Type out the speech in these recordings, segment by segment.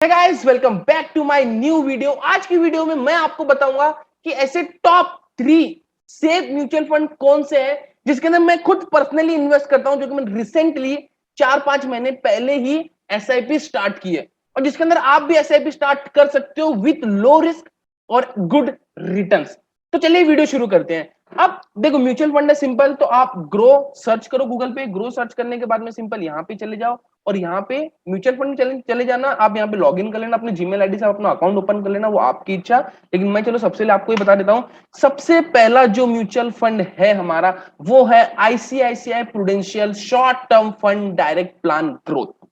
Guys welcome back to my new video. आज की video में मैं आपको बताऊंगा कि ऐसे टॉप 3 सेफ म्यूचुअल फंड कौन से हैं जिसके अंदर मैं खुद पर्सनली इन्वेस्ट करता हूं, जो कि मैं रिसेंटली 4-5 महीने पहले ही एसआईपी स्टार्ट की है और जिसके अंदर आप भी एसआईपी स्टार्ट कर सकते हो विथ लो रिस्क और गुड रिटर्न्स। तो चलिए वीडियो शुरू करते हैं। अब देखो, म्यूचुअल फंड है सिंपल, तो आप ग्रो सर्च करो गूगल पे। ग्रो सर्च करने के बाद में सिंपल यहाँ पे चले जाओ और यहाँ पे म्यूचुअल फंड चले जाना। आप यहाँ पे लॉग इन कर लेना अपने जीमेल आईडी से, अपना अकाउंट ओपन कर लेना, वो आपकी इच्छा। लेकिन मैं चलो सबसे पहले आपको ये बता देता हूँ, सबसे पहला जो म्यूचुअल फंड है हमारा वो है ICICI prudential short term fund direct plan growth.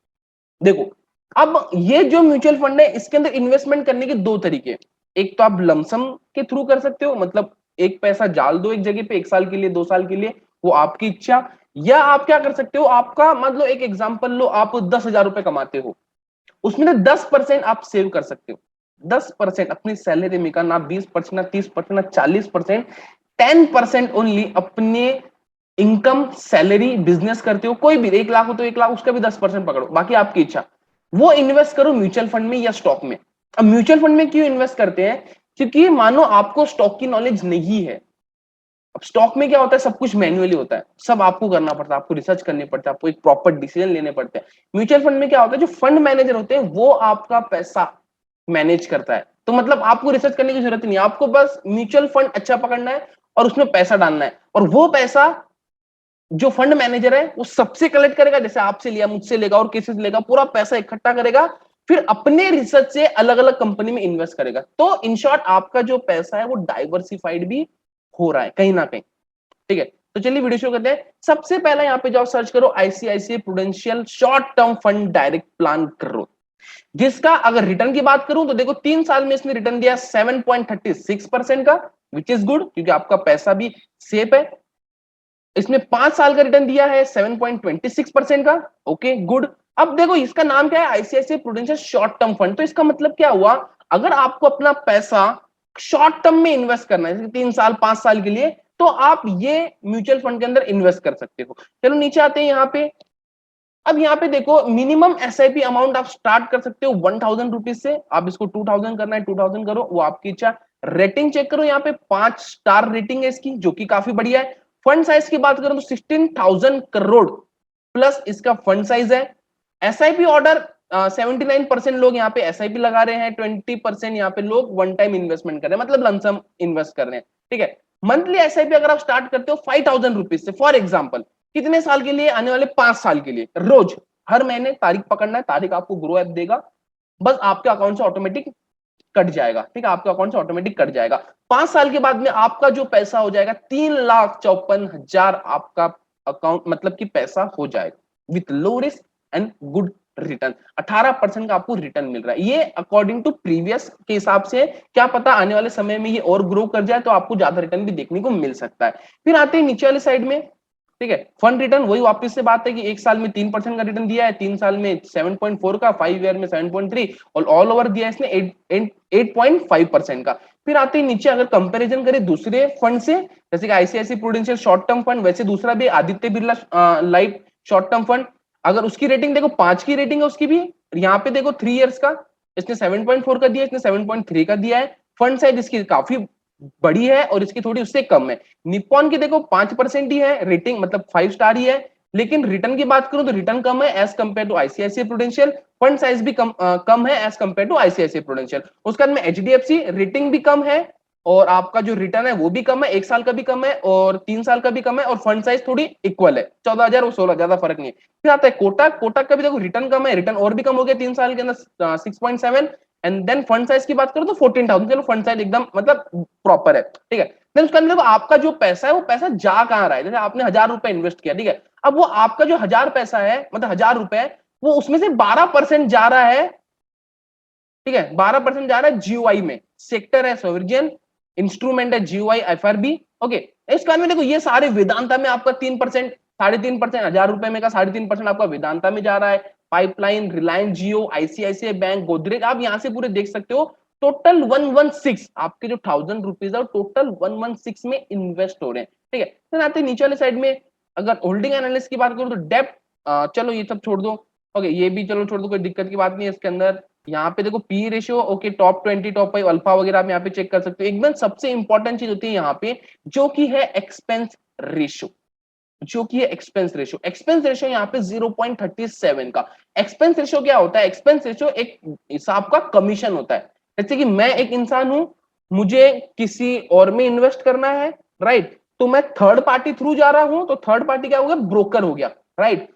देखो, अब ये जो म्यूचुअल फंड है इसके अंदर इन्वेस्टमेंट करने के दो तरीके। एक तो आप लमसम के थ्रू कर सकते हो, मतलब एक पैसा डाल दो एक जगह पे 1 साल के लिए 2 साल के लिए, वो आपकी इच्छा। या आप क्या कर सकते हो, आपका मतलब एक एग्जांपल लो, आप 10,000 रुपए कमाते हो, उसमें से 10% आप सेव कर सकते हो। 10% अपनी सैलरी में का, ना 20%, ना 30%, ना 40%, 10% ओनली अपने इनकम सैलरी बिजनेस करते हो, कोई भी 1 लाख हो तो 1 लाख, उसका भी 10% पकड़ो, बाकी आपकी इच्छा। वो इन्वेस्ट करो म्यूचुअल फंड में या स्टॉक में। अब म्यूचुअल फंड में क्यों इन्वेस्ट करते हैं? क्योंकि मानो आपको स्टॉक की नॉलेज नहीं है। अब स्टॉक में क्या होता है, सब कुछ मैन्युअली होता है, सब आपको करना पड़ता है, आपको रिसर्च करनी पड़ता है, आपको एक प्रॉपर डिसीजन लेने पड़ते हैं। म्यूचुअल फंड में क्या होता है, जो फंड मैनेजर होते हैं वो आपका पैसा मैनेज करता है, तो मतलब आपको रिसर्च करने की जरूरत नहीं है, आपको बस म्यूचुअल फंड अच्छा पकड़ना है और उसमें पैसा डालना है, और वो पैसा जो फंड मैनेजर है वो सबसे कलेक्ट करेगा, जैसे आपसे लिया, मुझसे लेगा और किसी से लेगा, पूरा पैसा इकट्ठा करेगा, फिर अपने रिसर्च से अलग अलग कंपनी में इन्वेस्ट करेगा। तो इन शॉर्ट आपका जो पैसा है वो डाइवर्सिफाइड भी हो रहा है कहीं ना कहीं। ठीक है, तो चलिए वीडियो शुरू करते हैं। सबसे पहला यहाँ पे जाओ, सर्च करो ICICI prudential short term fund direct plan growth, जिसका अगर रिटर्न की बात करूं तो देखो 3 साल में इसने रिटर्न दिया 7.36% का, विच इज गुड क्योंकि आपका पैसा भी सेफ है। इसमें 5 साल का रिटर्न दिया है 7.26% का, ओके गुड। अब देखो इसका नाम क्या है, ICICI prudential short term fund, तो इसका मतलब क्या हुआ, अगर आपको अपना पैसा शॉर्ट टर्म में इन्वेस्ट करना है, जैसे 3 साल 5 साल के लिए, तो आप ये म्यूचुअल फंड के अंदर इन्वेस्ट कर सकते हो। चलो नीचे आते हैं यहाँ पे। अब यहाँ पे देखो, मिनिमम एसआईपी अमाउंट आप स्टार्ट कर सकते हो 1,000 रुपीज से। आप इसको 2,000 करना है 2,000 करो, वो आपकी इच्छा। रेटिंग चेक करो, यहाँ पे 5 स्टार रेटिंग है इसकी, जो कि काफी बढ़िया है। फंड साइज की बात करें तो 16,000 करोड़ प्लस इसका फंड साइज है। एसआईपी ऑर्डर 79% लोग यहाँ पे एसआईपी लगा रहे हैं, 20% यहाँ पे लोग वन टाइम इन्वेस्टमेंट कर रहे हैं, मतलब लमसम इन्वेस्ट कर रहे हैं। ठीक है, मंथली एसआईपी अगर आप स्टार्ट करते हो 5,000 रुपीज से, फॉर एग्जाम्पल कितने साल के लिए, आने वाले 5 साल के लिए, रोज हर महीने तारीख पकड़ना है, तारीख आपको ग्रो ऐप देगा, बस आपके अकाउंट से ऑटोमेटिक कट जाएगा। ठीक है, आपके अकाउंट से ऑटोमेटिक कट जाएगा। 5 साल के बाद में आपका जो पैसा हो जाएगा 3,54,000 आपका अकाउंट मतलब कि पैसा हो जाएगा with low risk and good return. 18% का आपको रिटर्न मिल रहा है, ये अकॉर्डिंग टू प्रीवियस के हिसाब से। क्या पता आने वाले समय में ये और ग्रो कर जाए तो आपको ज्यादा रिटर्न भी देखने को मिल सकता है। फिर आते हैं नीचे वाले साइड में। ठीक है, फंड रिटर्न वही वापस से बात है कि 1 साल में 3% का रिटर्न दिया है, 3 साल में 7.4 का, 5 ईयर में 7.3, और ऑल ओवर दिया है इसने 8.5% का। फिर आते ही नीचे, अगर कंपैरिजन करें दूसरे फंड से, जैसे कि ICICI prudential short term fund, वैसे दूसरा भी Aditya Birla life short term fund, अगर उसकी रेटिंग देखो 5 की रेटिंग है उसकी भी, यहाँ पे देखो 3 इयर्स का, इसने 7.4 का दिया, इसने 7.3 का दिया है। फंड साइज इसकी काफी बड़ी है और इसकी थोड़ी उससे कम है। निप्पॉन की देखो 5% ही है रेटिंग, मतलब 5 स्टार ही है, लेकिन रिटर्न की बात करूं तो रिटर्न कम है as compare to ICICI Prudential. Fund size भी कम है as compare to ICICI Prudential. उसके बाद में एचडीएफसी, रेटिंग भी कम है और आपका जो रिटर्न है वो भी कम है, 1 साल का भी कम है और 3 साल का भी कम है, और फंड साइज थोड़ी इक्वल है, 14,000 और 16, ज्यादा फर्क नहीं है। फिर आता है कोटक। कोटक का भी देखो रिटर्न कम है, रिटर्न और भी कम हो गया 3 साल के अंदर 6.7, एंड देन फंड साइज की बात करो तो 14,000। चलो फंड साइज एकदम मतलब प्रॉपर है। ठीक है, देन उसके अंदर आपका जो पैसा है वो पैसा जा कहाँ रहा है, जैसे आपने 1,000 रुपए इन्वेस्ट किया, ठीक है, अब वो आपका जो 1,000 पैसा है, मतलब 1,000 रुपए है, वो उसमें से 12% जा रहा है। ठीक है, 12% जा रहा है जीओआई में, सेक्टर है सोवरिजन, इंस्ट्रूमेंट है जीओआई एफआरबी। ओके, इस कारण में देखो ये सारे वेदांता में आपका 3%, 3.5%, 1,000 रुपए में का 3.5% आपका वेदांता में जा रहा है। पाइपलाइन, रिलायंस जियो, आईसीआईसीआई बैंक, गोदरेज, आप यहां से पूरे देख सकते हो। टोटल 116 आपके जो 1,000 रुपीज है टोटल 116 में इन्वेस्ट हो रहे हैं। ठीक है, फिर आते नीचे वाले साइड में, अगर होल्डिंग एनालिस्ट की बात करूं तो डेप्ट, चलो ये सब छोड़ दो। ओके ये भी चलो छोड़ दो, कोई दिक्कत की बात नहीं है इसके अंदर। यहाँ पे देखो P ratio, okay top 20 top 5 alpha वगैरह आप यहाँ पे चेक कर सकते हो। एकदम सबसे इंपॉर्टेंट चीज होती है यहाँ पे जो कि है एक्सपेंस रेशियो, जो कि है एक्सपेंस रेशियो। एक्सपेंस रेशियो यहाँ पे 0.37 का। एक्सपेंस रेशियो क्या होता है? एक्सपेंस रेशियो एक हिसाब का कमीशन होता है। जैसे कि मैं एक इंसान हूं, मुझे किसी और में इन्वेस्ट करना है, राइट, तो मैं थर्ड पार्टी थ्रू जा रहा हूं, तो थर्ड पार्टी क्या हो गया? ब्रोकर हो गया, राइट।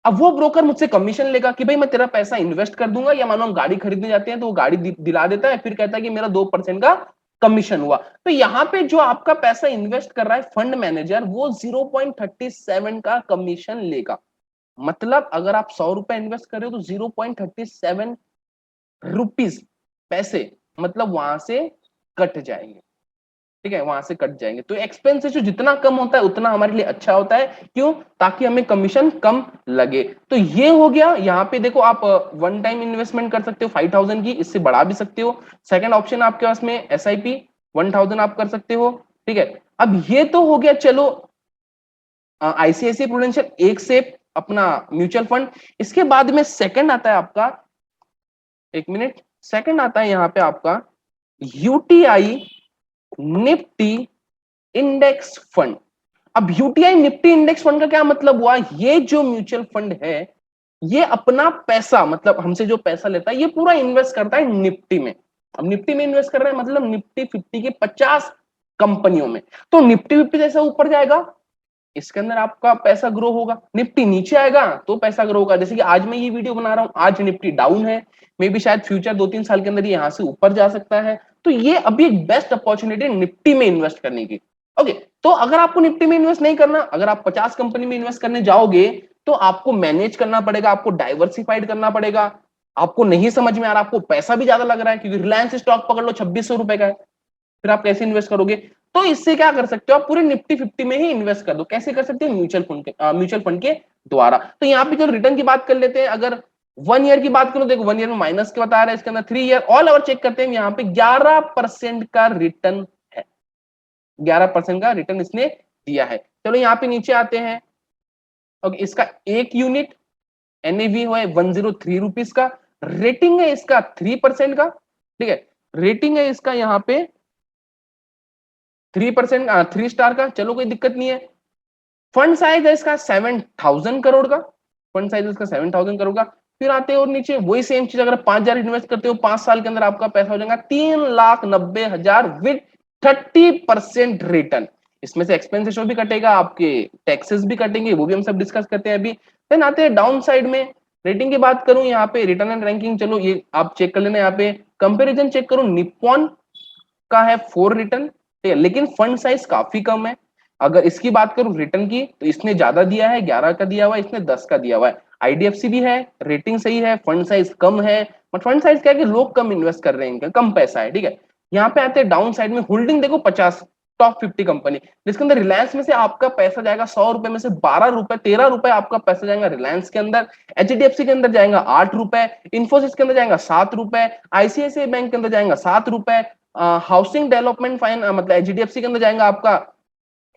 अब वो ब्रोकर मुझसे कमीशन लेगा कि भाई मैं तेरा पैसा इन्वेस्ट कर दूंगा, या मानो हम गाड़ी खरीदने जाते हैं तो वो गाड़ी दिला देता है, फिर कहता है कि मेरा 2% का कमीशन हुआ। तो यहां पे जो आपका पैसा इन्वेस्ट कर रहा है फंड मैनेजर, वो 0.37 का कमीशन लेगा। मतलब अगर आप 100 रुपए इन्वेस्ट कर रहे हो तो 0.37 रुपीज, पैसे, मतलब वहां से कट जाएंगे, ठीक है, वहां से कट जाएंगे। तो एक्सपेंस जो जितना कम होता है उतना हमारे लिए अच्छा होता है। क्यों? ताकि हमें कमीशन कम लगे। तो ये हो गया। यहाँ पे देखो आप वन टाइम इन्वेस्टमेंट कर सकते हो 5000 की, इससे बढ़ा भी सकते हो। सेकंड ऑप्शन आपके पास में SIP 1000 आप कर सकते हो, ठीक है। अब ये तो हो गया चलो ICICI प्रूडेंशियल एक से अपना म्यूचुअल फंड। इसके बाद में सेकंड आता है आपका, एक मिनट, सेकंड आता है यहाँ पे आपका UTI निफ्टी इंडेक्स फंड। अब यूटीआई निफ्टी इंडेक्स फंड का क्या मतलब हुआ? ये जो म्यूचुअल फंड है, ये अपना पैसा, मतलब हमसे जो पैसा लेता है, ये पूरा इन्वेस्ट करता है निफ्टी में। अब निफ्टी में इन्वेस्ट कर रहे हैं मतलब निफ्टी 50 के 50 कंपनियों में। तो निफ्टी 50 जैसा ऊपर जाएगा, इसके अंदर आपका पैसा ग्रो होगा। निफ्टी नीचे आएगा तो पैसा ग्रो होगा। जैसे कि आज मैं ये वीडियो बना रहा हूं, आज निफ्टी डाउन है, मे बी शायद फ्यूचर 2-3 साल के अंदर ये यहां से ऊपर जा सकता है। तो ये अभी एक बेस्ट अपॉर्चुनिटी निफ्टी में इन्वेस्ट करने की। ओके, तो अगर आपको निफ्टी में इन्वेस्ट नहीं करना, अगर आप 50 कंपनी में इन्वेस्ट करने जाओगे, तो आपको मैनेज करना पड़ेगा, आपको डाइवर्सिफाइड करना पड़ेगा। आपको नहीं समझ में आ रहा, आपको पैसा भी ज्यादा लग रहा है, क्योंकि रिलायंस स्टॉक पकड़ लो 2600 रुपए का है, फिर आप कैसे इन्वेस्ट करोगे? तो इससे क्या कर सकते हो, आप पूरे निफ्टी 50 में ही इन्वेस्ट कर दो। कैसे कर सकते हो? म्यूचुअल फंड के द्वारा। तो यहाँ पे जो रिटर्न की बात कर लेते हैं, अगर 1 ईयर की बात करो, देखो 1 ईयर में माइनस के बता रहे हैं, इसके अंदर 3 ईयर ऑल ओवर चेक करते हैं, यहाँ पे 11% का रिटर्न है। 11% का रिटर्न इसने दिया है। चलो यहाँ पे नीचे आते हैं। ओके, इसका एक यूनिट NAV है 103 रुपीज का। रेटिंग है इसका 3% का, ठीक है। रेटिंग है इसका यहाँ पे 3%, 3 स्टार का, चलो कोई दिक्कत नहीं है। फंड साइज है इसका 7000 करोड़ का, फंड साइज इसका 7000 करोड़ का। फिर आते हैं और नीचे वही सेम चीज, अगर 5000 इन्वेस्ट करते हो 5 साल के अंदर आपका पैसा हो जाएगा 3,90,000 विद 30% रिटर्न। इसमें से एक्सपेंसेस भी कटेगा, आपके टैक्सेस भी कटेंगे, वो भी हम सब डिस्कस करते हैं अभी। देन आते हैं डाउन साइड में। रेटिंग की बात करूं यहाँ पे, रिटर्न एंड रैंकिंग, चलो ये आप चेक कर लेना। यहाँ पे कंपेरिजन चेक करो, निप्पॉन का है 4 रिटर्न, ठीक है, लेकिन फंड साइज काफी कम है। अगर इसकी बात करूं रिटर्न की, तो इसने ज्यादा दिया है, 11 का दिया हुआ है, इसने 10 का दिया हुआ है। IDFC भी है, रेटिंग सही है, फंड साइज कम है, बट फंड साइज क्या है कि लोग कम इन्वेस्ट कर रहे हैं, इनका कम पैसा है, ठीक है। यहाँ पे आते हैं डाउन साइड में, होल्डिंग देखो 50, टॉप 50 कंपनी, जिसके अंदर रिलायंस में से आपका पैसा जाएगा 100 रुपए में से 12 रुपए, 13 रुपए आपका पैसा जाएगा रिलायंस के अंदर। HDFC के अंदर जाएगा 8 रुपए, इंफोसिस के अंदर जाएगा 7 रुपए, ICICI बैंक के अंदर जाएगा 7 रुपए, हाउसिंग डेवलपमेंट फाइन मतलब HDFC के अंदर जाएगा आपका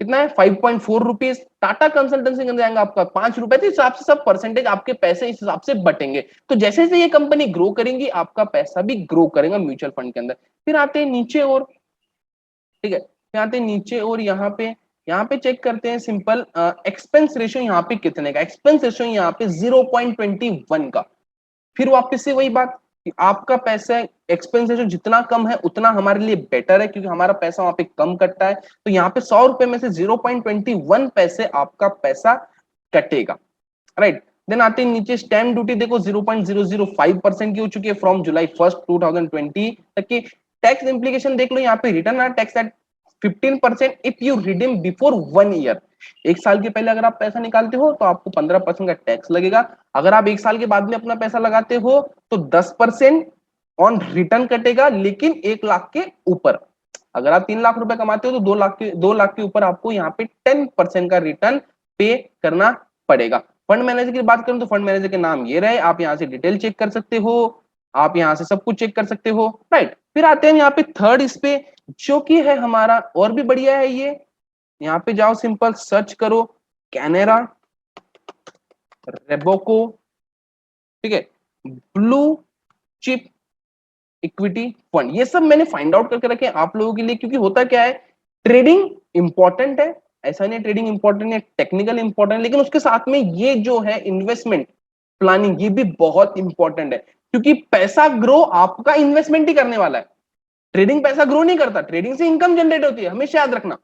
कितना है 5.4 रुपीज, टाटा कंसल्टेंसी के अंदर जाएगा आपका 5 रुपए। तो इस हिसाब से सब परसेंटेज आपके पैसे इस हिसाब से बटेंगे। तो जैसे जैसे ये कंपनी ग्रो करेंगी, आपका पैसा भी ग्रो करेगा म्यूचुअल फंड के अंदर। फिर आते हैं नीचे और, ठीक है, फिर आते हैं नीचे और यहाँ पे चेक करते हैं सिंपल एक्सपेंस रेशियो यहाँ पे कितने का। एक्सपेंस रेशियो यहाँ पे 0.21 का। फिर वापस से वही बात कि आपका पैसा एक्सपेंस रेशियो जितना कम है उतना हमारे लिए बेटर है, क्योंकि हमारा पैसा वहां पे कम कटता है। तो यहाँ पे 100 रुपए में से 0.21 पैसे आपका पैसा कटेगा, राइट। देन आते हैं नीचे स्टैम्प ड्यूटी, देखो 0.005% की हो चुकी है फ्रॉम जुलाई 1 2020 तक की। टैक्स इंप्लीकेशन देख लो, यहाँ पे return are tax at 15% if you redeem before 1 year. 1 साल के पहले अगर आप पैसा निकालते हो तो आपको 15% का टैक्स लगेगा। अगर आप 1 साल के बाद में अपना पैसा लगाते हो तो 10% ऑन रिटर्न कटेगा, लेकिन 1 लाख के ऊपर। अगर आप 3 लाख रुपए कमाते हो तो 2 लाख के ऊपर आपको यहाँ पे 10% का रिटर्न पे करना पड़ेगा। फंड मैनेजर की बात करूं तो फंड मैनेजर के नाम ये रहे, आप यहाँ से डिटेल चेक कर सकते हो, आप यहाँ से सब कुछ चेक कर सकते हो, राइट। फिर आते हैं यहाँ पे थर्ड इस पे, जो कि है हमारा और भी बढ़िया है ये। यहाँ पे जाओ, सिंपल सर्च करो कैनेरा रेबोको ठीक है, ब्लू चिप इक्विटी फंड, ये सब मैंने फाइंड आउट करके रखे आप लोगों के लिए, क्योंकि होता क्या है, ट्रेडिंग इंपॉर्टेंट है, ऐसा नहीं ट्रेडिंग इंपॉर्टेंट है, टेक्निकल इंपॉर्टेंट है, लेकिन उसके साथ में ये जो है इन्वेस्टमेंट प्लानिंग, ये भी बहुत इंपॉर्टेंट है, क्योंकि पैसा ग्रो आपका इन्वेस्टमेंट ही करने वाला है। ट्रेडिंग पैसा ग्रो नहीं करता, ट्रेडिंग से इनकम जनरेट होती है, हमेशा याद रखना।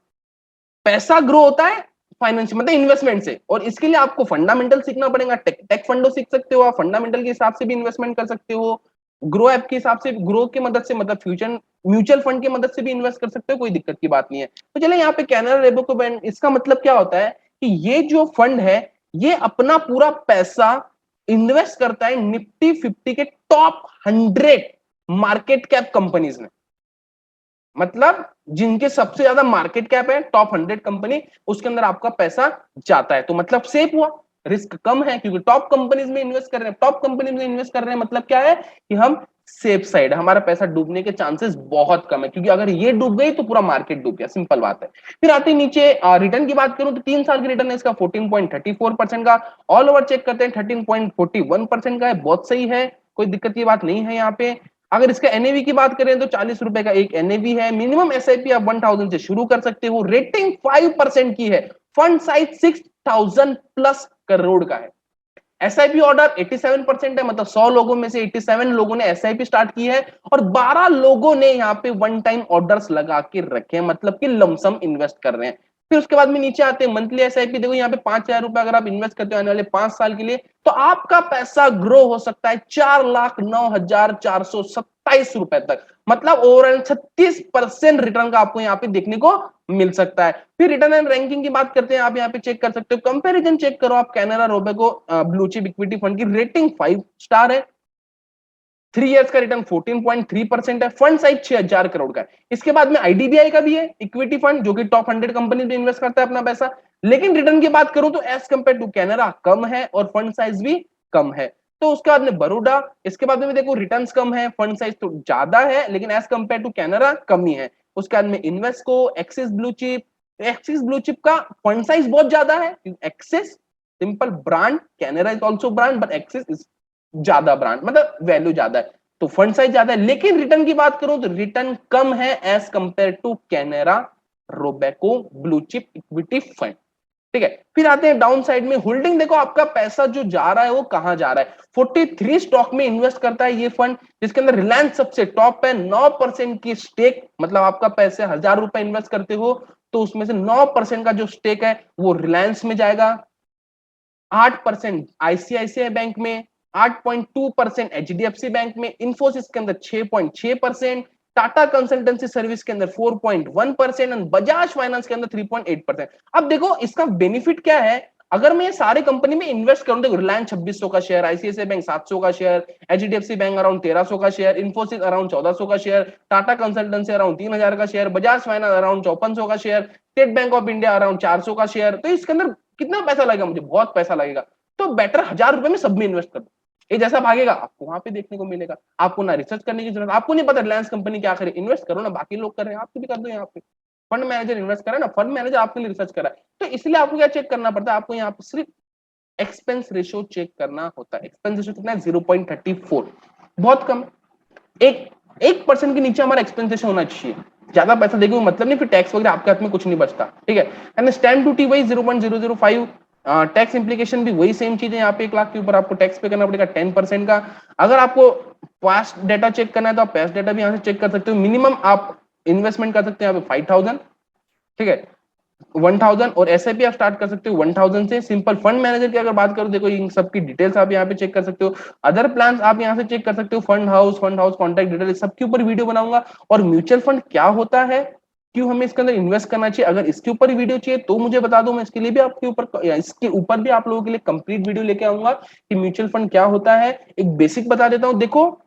पैसा ग्रो होता है फाइनेंशियल मतलब इन्वेस्टमेंट से, और इसके लिए आपको फंडामेंटल सीखना पड़ेगा। टेक फंडो सीख सकते हो आप, फंडामेंटल के हिसाब से भी इन्वेस्टमेंट कर सकते हो, ग्रो ऐप के हिसाब से, ग्रो की मदद से मतलब फ्यूचर म्यूचुअल फंड की मदद से भी इन्वेस्ट कर सकते हो, कोई दिक्कत की बात नहीं है। तो चले यहाँ पे कैनरा रेबको बैंक, इसका मतलब क्या होता है कि ये जो फंड है ये अपना पूरा पैसा इन्वेस्ट करता है निफ्टी 50 के टॉप 100 मार्केट कैप कंपनीज में, मतलब जिनके सबसे ज्यादा मार्केट कैप है, टॉप 100 कंपनी, उसके अंदर आपका पैसा जाता है। तो मतलब सेफ हुआ, रिस्क कम है, क्योंकि टॉप कंपनीज में इन्वेस्ट कर रहे हैं। टॉप कंपनीज में इन्वेस्ट कर रहे हैं मतलब क्या है कि हम सेफ साइड, हमारा पैसा डूबने के चांसेस बहुत कम है, क्योंकि अगर ये डूब गई तो पूरा मार्केट डूब गया, सिंपल बात है। फिर आते नीचे रिटर्न की बात करूं तो 3 साल की रिटर्न है इसका 14.34% का, ऑल ओवर चेक करते हैं 13.41% का है, बहुत सही है, कोई दिक्कत की बात नहीं है यहाँ पे। अगर इसका एनएवी की बात करें तो 40 रुपए का एक एनएवी है, मिनिमम एसआईपी आप 1000 से शुरू कर सकते हो, रेटिंग 5% की है, फंड साइज 6000 प्लस करोड़ का है, एसआईपी ऑर्डर 87% है, मतलब 100 लोगों में से 87 लोगों ने एसआईपी स्टार्ट की है, और 12 लोगों ने यहाँ पे वन टाइम ऑर्डर्स लगा के रखे हैं, मतलब कि लमसम इन्वेस्ट कर रहे हैं। फिर उसके बाद में नीचे आते हैं मंथली एसआईपी, देखो यहाँ पे 5000 रुपए अगर आप इन्वेस्ट करते हो आने वाले 5 साल के लिए, तो आपका पैसा ग्रो हो सकता है 4,09,427 रुपए तक, मतलब ओवरऑल 36% रिटर्न का आपको यहाँ पे देखने को मिल सकता है। फिर रिटर्न एंड रैंकिंग की बात करते हैं, आप यहाँ पे चेक कर सकते हो, कंपैरिजन चेक करो आप, Canara Robeco blue chip equity fund की रेटिंग 5 स्टार है, 3 इयर्स का रिटर्न 14.3% है, फंड साइज 6000 करोड़ का है। इसके बाद में आईडीबीआई का भी है इक्विटी फंड, जो कि टॉप 100 कंपनी में इन्वेस्ट करता है अपना पैसा, लेकिन रिटर्न की बात करूं तो एज कंपेयर टू कैनरा कम है और फंड साइज भी कम है। तो उसके बाद में बरोडा, इसके बाद में देखो रिटर्न्स कम है, फंड साइज तो ज्यादा है, लेकिन एज कंपेयर टू कैनरा कम ही है। उसके बाद में Invesco, axis blue chip, axis blue chip का फंड साइज बहुत ज्यादा है, axis simple brand, Canara is also brand but axis is ज्यादा ब्रांड, मतलब वैल्यू ज्यादा है, तो फंड साइज ज्यादा है, लेकिन रिटर्न की बात करूं तो रिटर्न कम है as compare to Canara Robeco blue chip equity fund. ठीक है, फिर आते हैं डाउन साइड में होल्डिंग, देखो आपका पैसा जो जा रहा है वो कहां जा रहा है। 43 स्टॉक में इन्वेस्ट करता है ये फंड, जिसके अंदर रिलायंस सबसे टॉप है, 9% की स्टेक, मतलब आपका पैसे 1000 रुपए इन्वेस्ट करते हो तो उसमें से 9% का जो स्टेक है वो रिलायंस में जाएगा, 8% आईसीआईसीआई बैंक में, 8.2% एचडीएफसी बैंक में, इंफोसिस के अंदर 6.6%, टाटा कंसल्टेंसी सर्विस के अंदर 4.1% और बजाज फाइनेंस के अंदर 3.8%। अब देखो इसका बेनिफिट क्या है, अगर मैं ये सारे कंपनी में इन्वेस्ट करूं, देखो रिलायंस 2600 का शेयर, आईसीआईसीआई बैंक 700 का शेयर, एचडीएफसी बैंक अराउंड 1300 का शेयर, इंफोसिस अराउंड 1400 का शेयर, टाटा कंसल्टेंसी अराउंड 3000 का शेयर, बजाज फाइनेंस अराउंड 5400 का share, state bank of India around 400 का शेयर, तो इसके अंदर कितना पैसा लगेगा, मुझे बहुत पैसा लगेगा। तो बेटर 1000 रुपए में सब में इन्वेस्ट कर दो, ये जैसा भागेगा आपको वहां पे देखने को मिलेगा, आपको ना रिसर्च करने की जरूरत, आपको नहीं पता रिलायंस कंपनी क्या करे, इन्वेस्ट करो ना, बाकी लोग कर रहे हैं आप भी कर दो, यहाँ पे फंड मैनेजर इन्वेस्ट करा ना, फंड मैनेजर आपके लिए रिसर्च करा है, तो इसलिए आपको क्या चेक करना पड़ता है, आपको यहाँ पे सिर्फ एक्सपेंस रेशियो चेक करना होता है। एक्सपेंस रेशियो कितना है 0.34, बहुत कम, एक 1% के नीचे हमारा एक्सपेंस रेशियो होना चाहिए, ज्यादा पैसा देंगे मतलब नहीं, फिर टैक्स वगैरह आपके हाथ में कुछ नहीं बचता। ठीक है, एंड स्टैम्प ड्यूटी वही 0.005, टैक्स इंप्लीकेशन भी वही सेम चीज है, यहाँ पे 1 लाख के ऊपर आपको टैक्स पे करना पड़ेगा 10% का। अगर आपको पास्ट डेटा चेक करना है तो आप पास्ट डेटा भी यहाँ से चेक कर सकते हो, मिनिमम आप इन्वेस्टमेंट कर सकते हैं यहाँ पे 5000, ठीक है 1000, और एसआईपी आप स्टार्ट कर सकते हो 1000 से। सिंपल फंड मैनेजर की अगर बात करो, देखो इन सब की डिटेल्स आप यहाँ पे चेक कर सकते हो, अदर प्लान्स आप यहाँ से चेक कर सकते हो, फंड हाउस कॉन्टैक्ट डिटेल सबके ऊपर वीडियो बनाऊंगा, और म्यूचुअल फंड क्या होता है, क्यों हमें इसके अंदर इन्वेस्ट करना चाहिए, अगर इसके ऊपर वीडियो चाहिए तो मुझे बता दो, मैं इसके लिए भी आपके ऊपर, इसके ऊपर भी आप लोगों के लिए कंप्लीट वीडियो लेके आऊंगा कि म्यूचुअल फंड क्या होता है। एक बेसिक बता देता हूँ, देखो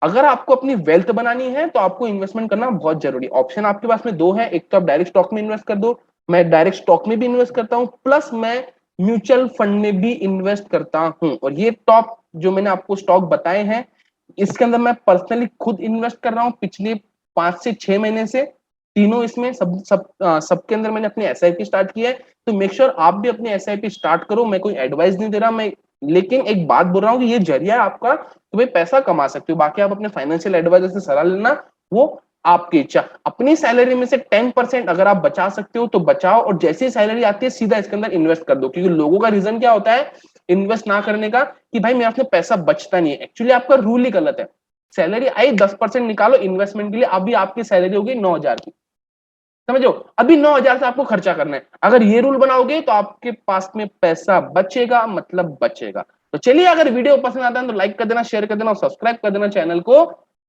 अगर आपको अपनी वेल्थ बनानी है तो आपको इन्वेस्टमेंट करना बहुत जरूरी, ऑप्शन आपके पास में दो है, एक तो आप डायरेक्ट स्टॉक में इन्वेस्ट कर दो, मैं डायरेक्ट स्टॉक में भी इन्वेस्ट करता हूं, प्लस मैं म्यूचुअल फंड में भी इन्वेस्ट करता हूं, और ये टॉप जो मैंने आपको स्टॉक बताए हैं इसके अंदर मैं पर्सनली खुद इन्वेस्ट कर रहा हूं पिछले 5 से 6 महीने से, तीनों इसमें सबके अंदर मैंने अपनी एसआईपी स्टार्ट की है। तो मेक श्योर आप भी अपनी एसआईपी स्टार्ट करो, मैं कोई एडवाइस नहीं दे रहा, मैं लेकिन एक बात बोल रहा हूँ कि ये जरिया है आपका, तो भाई पैसा कमा सकते हो। बाकी आप अपने फाइनेंशियल एडवाइजर से सलाह लेना, वो आपकी इच्छा। अपनी सैलरी में से 10% अगर आप बचा सकते हो तो बचाओ, और जैसी सैलरी आती है सीधा इसके अंदर इन्वेस्ट कर दो। क्योंकि लोगों का रीजन क्या होता है इन्वेस्ट ना करने का, कि भाई मेरे पास पैसा बचता नहीं है। एक्चुअली आपका रूल ही गलत है। सैलरी आई 10% निकालो इन्वेस्टमेंट के लिए, अभी आपकी सैलरी होगी 9,000 की, समझो, अभी 9,000 से आपको खर्चा करना है। अगर ये रूल बनाओगे तो आपके पास में पैसा बचेगा, मतलब बचेगा। तो चलिए, अगर वीडियो पसंद आता है तो लाइक कर देना, शेयर कर देना और सब्सक्राइब कर देना चैनल को।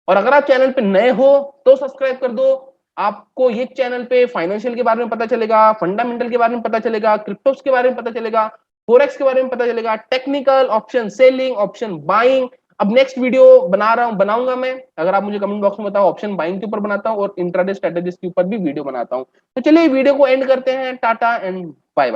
और अगर आप चैनल पे नए हो तो सब्सक्राइब कर दो। आपको ये चैनल पे फाइनेंशियल के बारे में पता चलेगा, फंडामेंटल के बारे में पता चलेगा, क्रिप्टोस के बारे में पता चलेगा, फोरेक्स के बारे में पता चलेगा, technical option selling, option buying. अब नेक्स्ट वीडियो बनाऊंगा मैं, अगर आप मुझे कमेंट बॉक्स में बताओ, ऑप्शन बाइंग के ऊपर बनाता हूँ और इंट्राडे स्ट्रेटेजीज के ऊपर भी वीडियो बनाता हूँ। तो चलिए वीडियो को एंड करते हैं, टाटा एंड बाय।